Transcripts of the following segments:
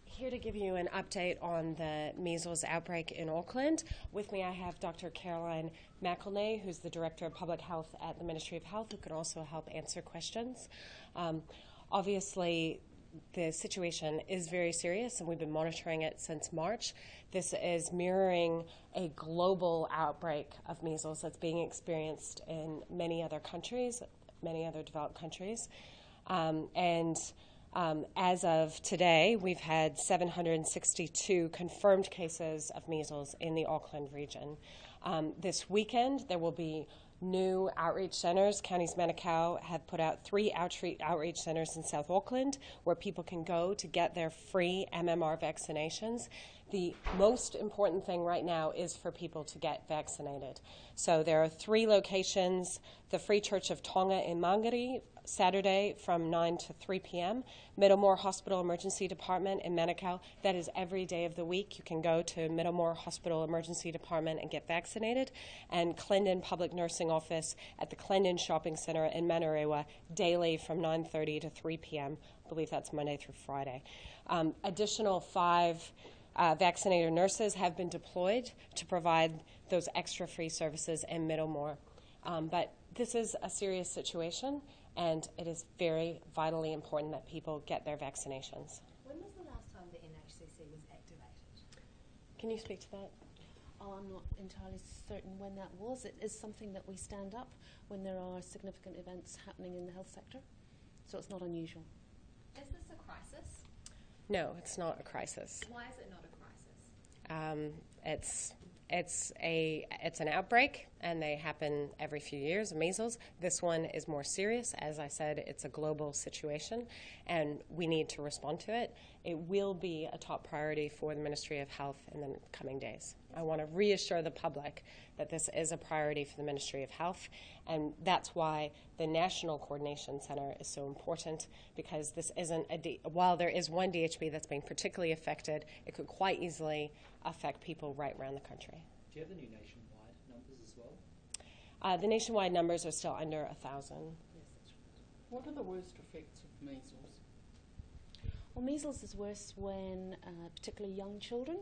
Here to give you an update on the measles outbreak in Auckland. With me I have Dr. Caroline McElnay, who's the Director of Public Health at the Ministry of Health, who can also help answer questions. Obviously, the situation is very serious, and we've been monitoring it since March. This is mirroring a global outbreak of measles that's being experienced in many other countries, many other developed countries. As of today, we've had 762 confirmed cases of measles in the Auckland region. This weekend, there will be new outreach centers. Counties Manukau have put out 3 outreach centers in South Auckland where people can go to get their free MMR vaccinations. The most important thing right now is for people to get vaccinated. So there are 3 locations: the Free Church of Tonga in Mangere, Saturday from 9 to 3 p.m. Middlemore Hospital Emergency Department in Manukau. That is every day of the week. You can go to Middlemore Hospital Emergency Department and get vaccinated. And Clendon Public Nursing Office at the Clendon Shopping Center in Manurewa daily from 9:30 to 3 p.m. I believe that's Monday through Friday. Additional 5 vaccinator nurses have been deployed to provide those extra free services in Middlemore. But this is a serious situation, and it is very vitally important that people get their vaccinations. When was the last time the NHCC was activated? Can you speak to that? Oh, I'm not entirely certain when that was. It is something that we stand up when there are significant events happening in the health sector, so it's not unusual. Is this a crisis? No, it's not a crisis. Why is it not a crisis? It's an outbreak, and they happen every few years, measles. This one is more serious. As I said, it's a global situation, and we need to respond to it. It will be a top priority for the Ministry of Health in the coming days. I want to reassure the public that this is a priority for the Ministry of Health, and that's why the National Coordination Center is so important, because this isn't while there is one DHB that's being particularly affected, it could quite easily affect people right around the country. Do you have the new nationwide numbers as well? The nationwide numbers are still under 1,000. Yes, that's right. What are the worst effects of measles? Well, measles is worse when particularly young children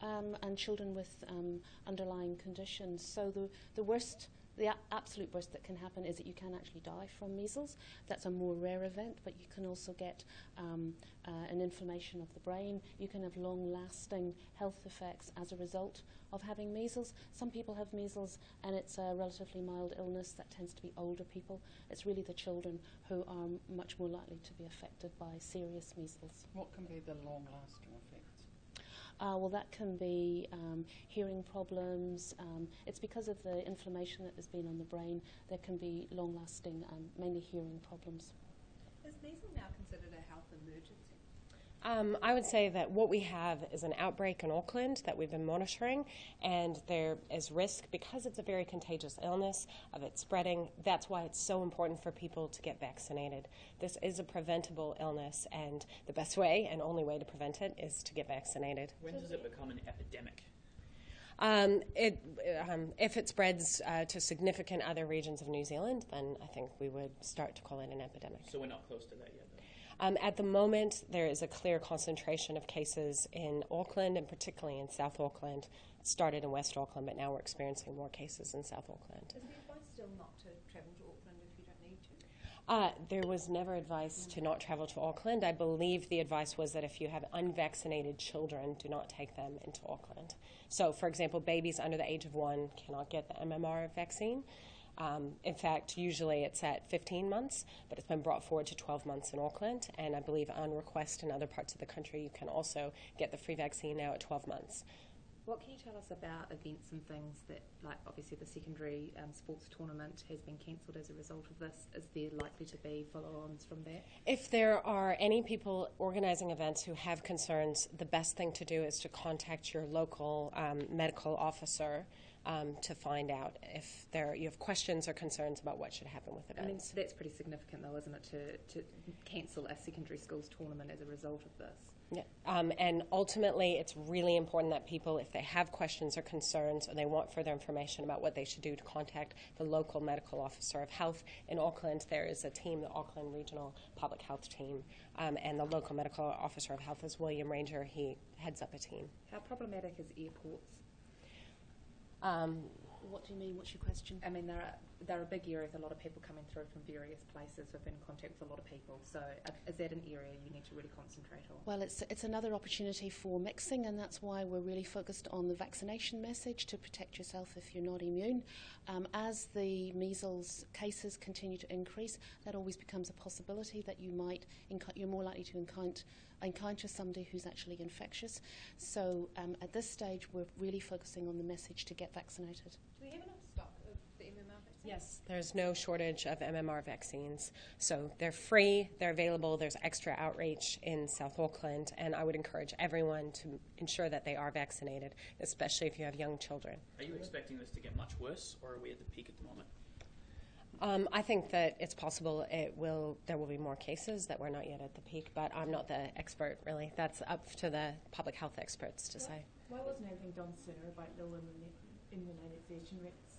and children with underlying conditions. So the absolute worst that can happen is that you can actually die from measles. That's a more rare event, but you can also get an inflammation of the brain. You can have long-lasting health effects as a result of having measles. Some people have measles and it's a relatively mild illness that tends to be older people. It's really the children who are much more likely to be affected by serious measles. What can be the long-lasting effects? Well, that can be hearing problems. It's because of the inflammation that has been on the brain. There can be long-lasting, mainly hearing problems. Is measles now considered a health emergency? I would say that what we have is an outbreak in Auckland that we've been monitoring, and there is risk because it's a very contagious illness of it spreading. That's why it's so important for people to get vaccinated. This is a preventable illness, and the best way and only way to prevent it is to get vaccinated. When does it become an epidemic? If it spreads to significant other regions of New Zealand, then I think we would start to call it an epidemic. So we're not close to that yet, though? At the moment, there is a clear concentration of cases in Auckland, and particularly in South Auckland. It started in West Auckland, but now we're experiencing more cases in South Auckland. Is the advice still not to travel to Auckland if you don't need to? There was never advice to not travel to Auckland. I believe the advice was that if you have unvaccinated children, do not take them into Auckland. So, for example, babies under the age of 1 cannot get the MMR vaccine. In fact, usually it's at 15 months, but it's been brought forward to 12 months in Auckland, and I believe on request in other parts of the country you can also get the free vaccine now at 12 months. What can you tell us about events and things that, like obviously the secondary sports tournament has been cancelled as a result of this? Is there likely to be follow-ons from that? If there are any people organising events who have concerns, the best thing to do is to contact your local medical officer to find out if you have questions or concerns about what should happen with I mean, events. that's pretty significant though, isn't it, to cancel a secondary schools tournament as a result of this? Yeah. And ultimately, it's really important that people, if they have questions or concerns or they want further information about what they should do, to contact the local medical officer of health. In Auckland, there is a team, the Auckland Regional Public Health Team, and the local medical officer of health is William Ranger. He heads up a team. How problematic is airports? What do you mean? What's your question? I mean, they're a big area with a lot of people coming through from various places. We've been in contact with a lot of people. So is that an area you need to really concentrate on? Well, it's another opportunity for mixing, and that's why we're really focused on the vaccination message to protect yourself if you're not immune. As the measles cases continue to increase, that always becomes a possibility that you're more likely to encounter somebody who's actually infectious. So at this stage, we're really focusing on the message to get vaccinated. Do we have enough stock of the MMR vaccine? Yes, there's no shortage of MMR vaccines. So they're free, they're available, there's extra outreach in South Auckland, and I would encourage everyone to ensure that they are vaccinated, especially if you have young children. Are you expecting this to get much worse, or are we at the peak at the moment? I think that it's possible there will be more cases, that we're not yet at the peak, but I'm not the expert, really. That's up to the public health experts to say. Why wasn't anything done sooner about the immunisation rates?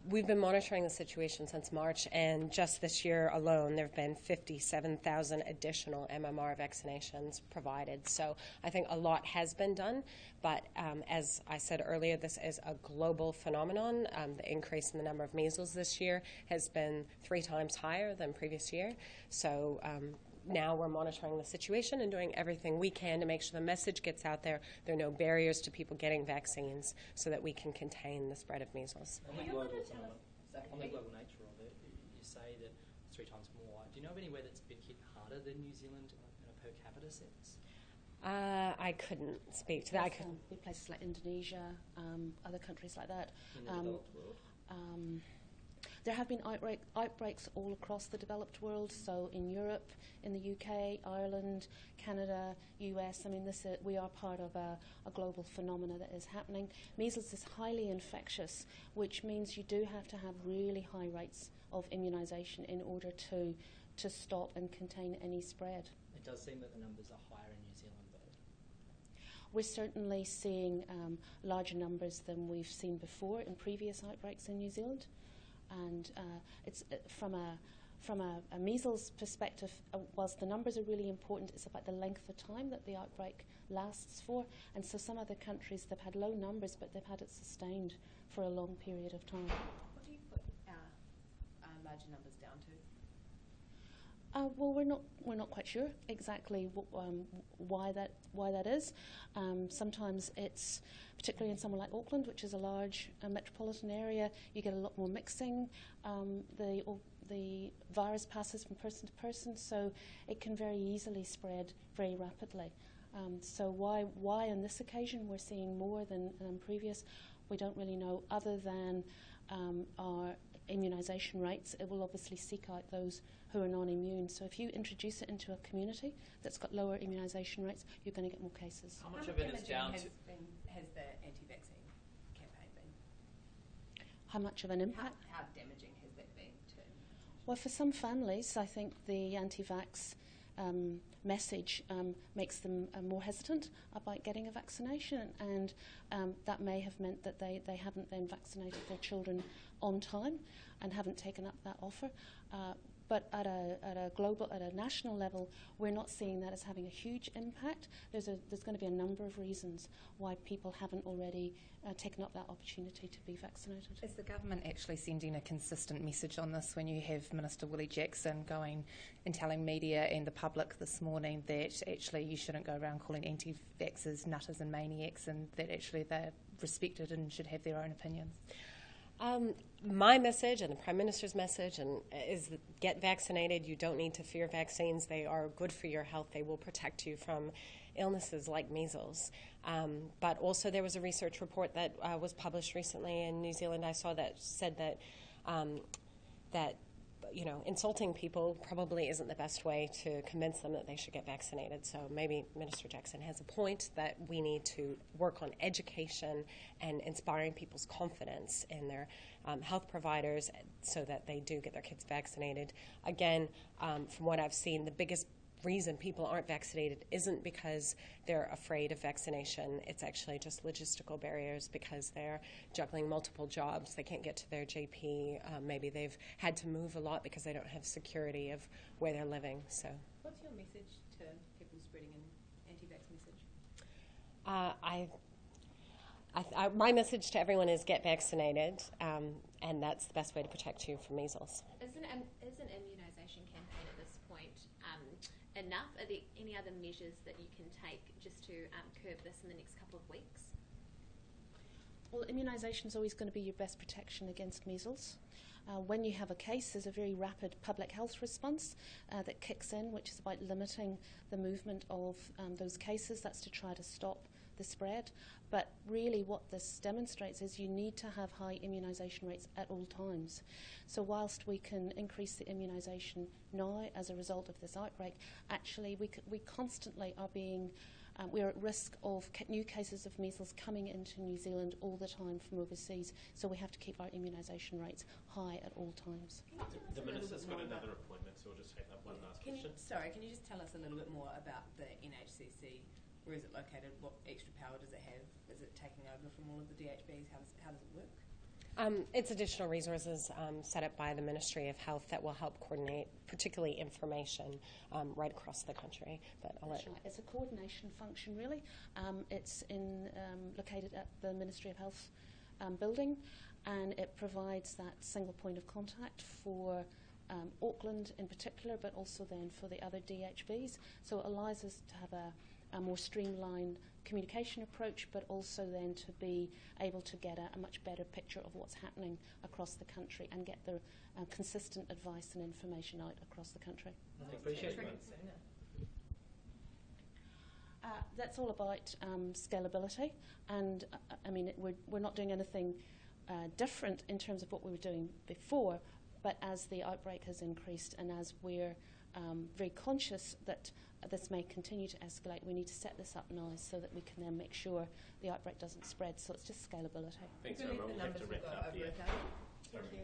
We've been monitoring the situation since March, and just this year alone, there have been 57,000 additional MMR vaccinations provided. So I think a lot has been done, but as I said earlier, this is a global phenomenon. The increase in the number of measles this year has been 3 times higher than previous year. So now we're monitoring the situation and doing everything we can to make sure the message gets out there. There are no barriers to people getting vaccines so that we can contain the spread of measles. On the global nature of it, you say that it's 3 times more. Do you know of anywhere that's been hit harder than New Zealand in a per capita sense? I couldn't speak to that. Places like Indonesia, other countries like that. In the developed world? There have been outbreaks all across the developed world, so in Europe, in the UK, Ireland, Canada, US. I mean, we are part of a global phenomena that is happening. Measles is highly infectious, which means you do have to have really high rates of immunisation in order to stop and contain any spread. It does seem that the numbers are higher in New Zealand, though. We're certainly seeing larger numbers than we've seen before in previous outbreaks in New Zealand. And it's from a measles perspective, whilst the numbers are really important, it's about the length of time that the outbreak lasts for. And so some other countries, they've had low numbers, but they've had it sustained for a long period of time. What do you put larger numbers down to? Well, we're not quite sure exactly why that is. Sometimes it's, particularly in somewhere like Auckland, which is a large metropolitan area, you get a lot more mixing. The virus passes from person to person, so it can very easily spread very rapidly. So why on this occasion we're seeing more than previous, we don't really know, other than our immunisation rates. It will obviously seek out those who are non-immune. So if you introduce it into a community that's got lower immunisation rates, you're going to get more cases. How much of it is down to... Has the anti-vaccine campaign been? How much of an impact? How damaging has that been to? Well, for some families, I think the anti-vax message makes them more hesitant about getting a vaccination, and that may have meant that they haven't then vaccinated their children on time and haven't taken up that offer. But at a national level, we're not seeing that as having a huge impact. There's going to be a number of reasons why people haven't already taken up that opportunity to be vaccinated. Is the government actually sending a consistent message on this when you have Minister Willie Jackson going and telling media and the public this morning that actually you shouldn't go around calling anti-vaxxers nutters and maniacs, and that actually they're respected and should have their own opinions? My message and the Prime Minister's message is that get vaccinated. You don't need to fear vaccines. They are good for your health. They will protect you from illnesses like measles. But also there was a research report that was published recently in New Zealand, I saw, that said that insulting people probably isn't the best way to convince them that they should get vaccinated. So maybe Minister Jackson has a point that we need to work on education and inspiring people's confidence in their health providers so that they do get their kids vaccinated. Again, from what I've seen, the biggest reason people aren't vaccinated isn't because they're afraid of vaccination. It's actually just logistical barriers because they're juggling multiple jobs. They can't get to their GP. Maybe they've had to move a lot because they don't have security of where they're living. So, what's your message to people spreading an anti-vax message? My message to everyone is get vaccinated, and that's the best way to protect you from measles. Is an immunisation campaign at this point enough? Are there any other measures that you can take just to curb this in the next couple of weeks? Well, immunisation is always going to be your best protection against measles. When you have a case, there's a very rapid public health response that kicks in, which is about limiting the movement of those cases. That's to try to stop the spread. But really what this demonstrates is you need to have high immunisation rates at all times. So whilst we can increase the immunisation now as a result of this outbreak, actually we constantly are being we're at risk of new cases of measles coming into New Zealand all the time from overseas, so we have to keep our immunisation rates high at all times. The Minister's got another appointment, so we'll just take that one last question. Can you just tell us a little bit more about the NHCC? Where is it located? What extra power does it have? Is it taking over from all of the DHBs? How does it work? It's additional resources set up by the Ministry of Health that will help coordinate, particularly information right across the country. But it's a coordination function, really. It's located at the Ministry of Health building, and it provides that single point of contact for Auckland in particular, but also then for the other DHBs. So it allows us to have a more streamlined communication approach, but also then to be able to get a much better picture of what's happening across the country and get the consistent advice and information out across the country. I appreciate it. That's all about scalability, and we're not doing anything different in terms of what we were doing before, but as the outbreak has increased and as we're very conscious that this may continue to escalate, we need to set this up now so that we can then make sure the outbreak doesn't spread. So it's just scalability. Thanks, everyone. We'll have to wrap up here. Thank you.